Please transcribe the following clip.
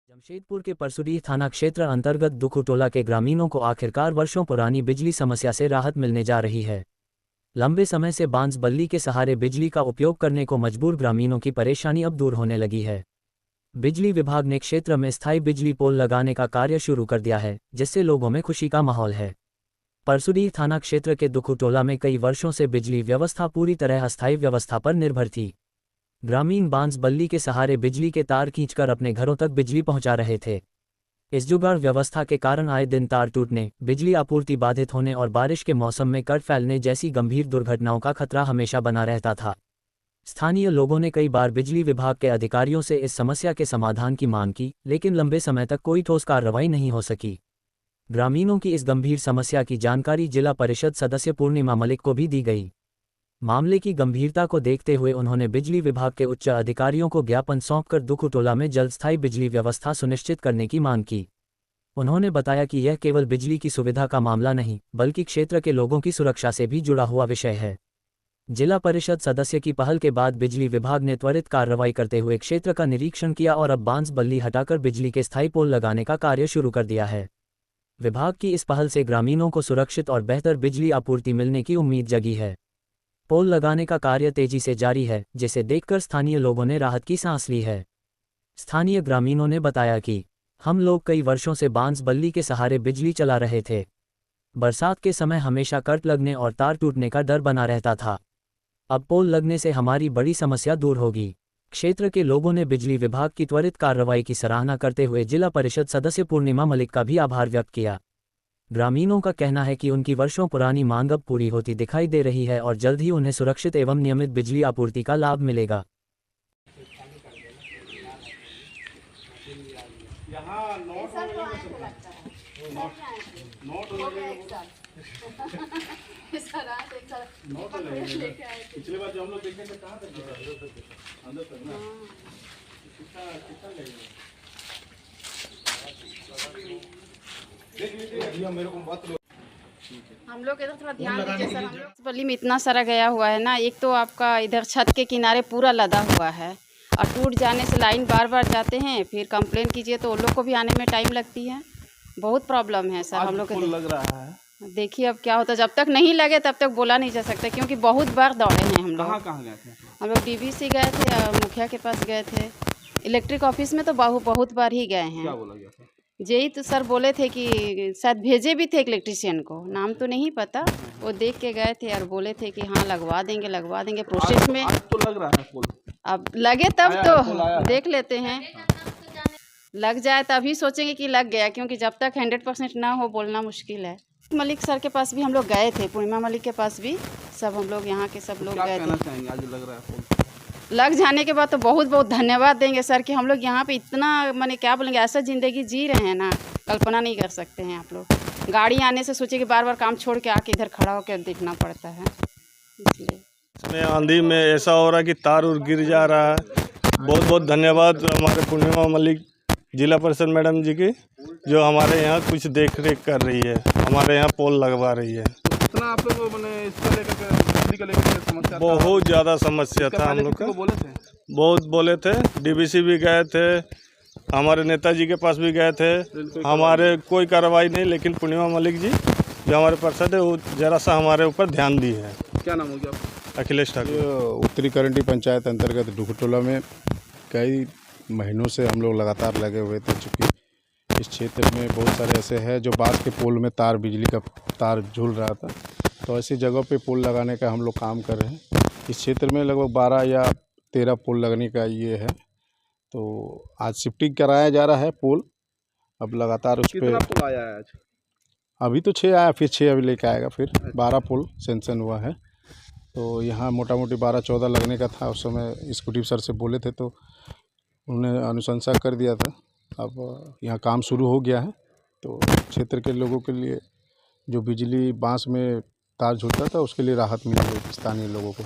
जमशेदपुर के परसुडीह थाना क्षेत्र अंतर्गत दुखुटोला के ग्रामीणों को आखिरकार वर्षों पुरानी बिजली समस्या से राहत मिलने जा रही है। लंबे समय से बांस बल्ली के सहारे बिजली का उपयोग करने को मजबूर ग्रामीणों की परेशानी अब दूर होने लगी है। बिजली विभाग ने क्षेत्र में स्थायी बिजली पोल लगाने का कार्य शुरू कर दिया है, जिससे लोगों में खुशी का माहौल है। परसुडीह थाना क्षेत्र के दुखुटोला में कई वर्षों से बिजली व्यवस्था पूरी तरह अस्थायी व्यवस्था पर निर्भर थी। ग्रामीण बांस बल्ली के सहारे बिजली के तार खींचकर अपने घरों तक बिजली पहुंचा रहे थे। इस जुगाड़ व्यवस्था के कारण आए दिन तार टूटने, बिजली आपूर्ति बाधित होने और बारिश के मौसम में कट फैलने जैसी गंभीर दुर्घटनाओं का खतरा हमेशा बना रहता था। स्थानीय लोगों ने कई बार बिजली विभाग के अधिकारियों से इस समस्या के समाधान की मांग की, लेकिन लंबे समय तक कोई ठोस कार्रवाई नहीं हो सकी। ग्रामीणों की इस गंभीर समस्या की जानकारी जिला परिषद सदस्य पूर्णिमा मलिक को भी दी गई। मामले की गंभीरता को देखते हुए उन्होंने बिजली विभाग के उच्च अधिकारियों को ज्ञापन सौंपकर दुखुटोला में जल्द स्थायी बिजली व्यवस्था सुनिश्चित करने की मांग की। उन्होंने बताया कि यह केवल बिजली की सुविधा का मामला नहीं, बल्कि क्षेत्र के लोगों की सुरक्षा से भी जुड़ा हुआ विषय है। जिला परिषद सदस्य की पहल के बाद बिजली विभाग ने त्वरित कार्रवाई करते हुए क्षेत्र का निरीक्षण किया और अब बांस बल्ली हटाकर बिजली के स्थायी पोल लगाने का कार्य शुरू कर दिया है। विभाग की इस पहल से ग्रामीणों को सुरक्षित और बेहतर बिजली आपूर्ति मिलने की उम्मीद जगी है। पोल लगाने का कार्य तेजी से जारी है, जिसे देखकर स्थानीय लोगों ने राहत की सांस ली है। स्थानीय ग्रामीणों ने बताया कि हम लोग कई वर्षों से बांस बल्ली के सहारे बिजली चला रहे थे। बरसात के समय हमेशा कट लगने और तार टूटने का डर बना रहता था। अब पोल लगने से हमारी बड़ी समस्या दूर होगी। क्षेत्र के लोगों ने बिजली विभाग की त्वरित कार्रवाई की सराहना करते हुए जिला परिषद सदस्य पूर्णिमा मलिक का भी आभार व्यक्त किया। ग्रामीणों का कहना है कि उनकी वर्षों पुरानी मांग अब पूरी होती दिखाई दे रही है और जल्द ही उन्हें सुरक्षित एवं नियमित बिजली आपूर्ति का लाभ मिलेगा। पिछली बार जो हम लोग देखे थे कहाँ तक अंदर तक ना कितना लगेगा मेरे को बात हम लोग इधर थोड़ा ध्यान दीजिए सर। हम लोग बल्ली में इतना सारा गया हुआ है ना, एक तो आपका इधर छत के किनारे पूरा लदा हुआ है और टूट जाने से लाइन बार बार जाते हैं, फिर कंप्लेन कीजिए तो उन लोग को भी आने में टाइम लगती है। बहुत प्रॉब्लम है सर हम लोग के। लग रहा है, देखिए अब क्या होता है, जब तक नहीं लगे तब तक बोला नहीं जा सकता, क्योंकि बहुत बार दौड़े हैं हम लोग। कहाँ गए थे? हम लोग डीवीसी गए थे और मुखिया के पास गए थे। इलेक्ट्रिक ऑफिस में तो बहुत बार ही गए हैं। क्या बोला गया था? यही तो सर बोले थे कि शायद भेजे भी थे इलेक्ट्रिशियन को, नाम तो नहीं पता। वो देख के गए थे और बोले थे कि हाँ लगवा देंगे प्रोसेस में। आज तो लग रहा है पोल। अब लगे तब तो देख लेते हैं। लग जाए तभी सोचेंगे कि लग गया, क्योंकि जब तक 100% ना हो बोलना मुश्किल है। मलिक सर के पास भी हम लोग गए थे, पूर्णिमा मलिक के पास भी, सब हम लोग यहाँ के सब लोग गए थे। आज लग रहा है पोल लग जाने के बाद तो बहुत बहुत धन्यवाद देंगे सर कि हम लोग यहाँ पे इतना माने क्या बोलेंगे, ऐसा ज़िंदगी जी रहे हैं ना, कल्पना नहीं कर सकते हैं आप लोग। गाड़ी आने से सोचिए कि बार बार काम छोड़ के आके इधर खड़ा होकर देखना पड़ता है, इसलिए। इसमें आंधी में ऐसा हो रहा है कि तार उर गिर जा रहा है। बहुत बहुत धन्यवाद हमारे पूर्णिमा मलिक जिला परिषद मैडम जी की, जो हमारे यहाँ कुछ देख रेख कर रही है, हमारे यहाँ पोल लगवा रही है। कितना आप लोग मैंने इसको लेकर समस्या, बहुत ज़्यादा समस्या था हम लोग का। बहुत बोले थे, डीवीसी भी गए थे, हमारे नेताजी के पास भी गए थे, हमारे कोई कार्रवाई नहीं। लेकिन पूर्णिमा मलिक जी जो हमारे पार्षद है, वो ज़रा सा हमारे ऊपर ध्यान दी है। क्या नाम हो गया? अखिलेश ठाकुर। उत्तरी करंटी पंचायत अंतर्गत दुखुटोला में कई महीनों से हम लोग लगातार लगे हुए थे, चूँकि इस क्षेत्र में बहुत सारे ऐसे हैं जो बांस के पोल में तार, बिजली का तार झूल रहा था, तो ऐसी जगह पे पोल लगाने का हम लोग काम कर रहे हैं। इस क्षेत्र में लगभग 12 या 13 पोल लगने का ये है, तो आज शिफ्टिंग कराया जा रहा है पोल। अब लगातार उस पर पोल आया है आज? अभी तो 6 आया, फिर 6 अभी लेके आएगा, फिर 12 पोल सेंक्शन हुआ है। तो यहाँ मोटा मोटी 12-14 लगने का था। उस समय एग्जीक्यूटिव सर से बोले थे तो उन्होंने अनुशंसा कर दिया था। अब यहाँ काम शुरू हो गया है, तो क्षेत्र के लोगों के लिए जो बिजली बांस में तार झूलता था उसके लिए राहत मिली है स्थानीय लोगों को।